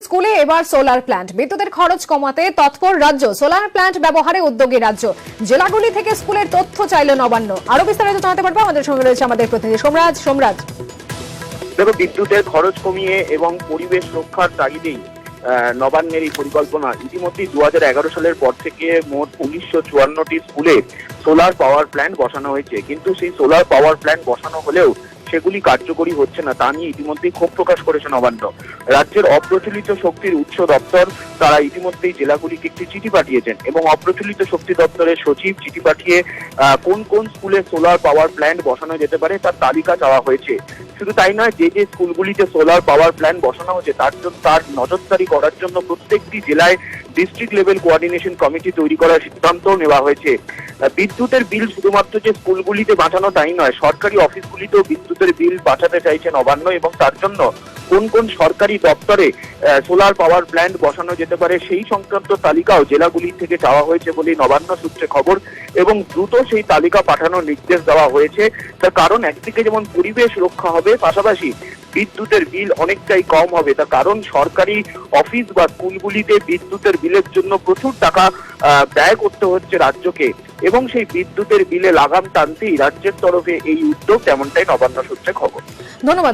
স্কুলে এবার solar plant, বিদ্যুতের খরচ কমাতে তৎপর রাজ্য। সোলার প্ল্যান্ট ব্যবহারে উদ্যোগী রাজ্য। জেলাগুলি থেকে স্কুলের তথ্য চাইল নবান্ন। আরো বিস্তারিত জানাতে পারবো, আমাদের সঙ্গে রয়েছে আমাদের প্রতিনিধি সোমরাজ। দেখো, বিদ্যুতের খরচ কমিয়ে এবং পরিবেশ রক্ষার তাগিদেই নবান্নের এই পরিকল্পনা। ইতিমধ্যেই 2011 সালের পর থেকে মোট 1954টি স্কুলে সোলার পাওয়ার প্ল্যান্ট বসানো হয়েছে, কিন্তু সেই সোলার পাওয়ার প্ল্যান্ট বসানো হলেও সেগুলি কার্যকরী হচ্ছে না। তা নিয়ে ইতিমধ্যেই ক্ষোভ প্রকাশ করেছে নবান্ন। রাজ্যের অপ্রচলিত শক্তির উৎস দপ্তর তারা ইতিমধ্যেই জেলাগুলিকে একটি চিঠি পাঠিয়েছেন এবং অপ্রচলিত শক্তি দপ্তরের সচিব চিঠি পাঠিয়ে কোন কোন স্কুলে সোলার পাওয়ার প্ল্যান্ট বসানো যেতে পারে তার তালিকা চাওয়া হয়েছে। শুধু তাই নয়, যে যে স্কুলগুলিতে সোলার পাওয়ার প্ল্যান্ট বসানো হচ্ছে তার নজরদারি করার জন্য প্রত্যেকটি জেলায় ডিস্ট্রিক্ট লেভেল কোঅর্ডিনেশন কমিটি তৈরি করার সিদ্ধান্ত নেওয়া হয়েছে। বিদ্যুতের বিল শুধুমাত্র যে স্কুলগুলিতে বাঁচানো তাই নয়, সরকারি অফিসগুলিতেও বিদ্যুতের বিল বাঁচাতে চাইছে নবান্ন এবং তার জন্য কোন কোন সরকারি দপ্তরে সোলার পাওয়ার প্ল্যান্ট বসানো যেতে পারে সেই সংক্রান্ত তালিকাও জেলাগুলি থেকে চাওয়া হয়েছে বলে নবান্ন সূত্রে খবর এবং দ্রুত সেই তালিকা পাঠানোর নির্দেশ দেওয়া হয়েছে। তার কারণ একদিকে যেমন পরিবেশ রক্ষা হবে, পাশাপাশি বিদ্যুতের বিল অনেকটাই কম হবে। তার কারণ সরকারি অফিস বা স্কুলগুলিতে বিদ্যুতের বিলের জন্য প্রচুর টাকা ব্যয় করতে হচ্ছে রাজ্যকে এবং সেই বিদ্যুতের বিলে লাগাম টানতেই রাজ্যের তরফে এই উদ্যোগ, তেমনটাই নবান্ন সূত্রে খবর। ধন্যবাদ।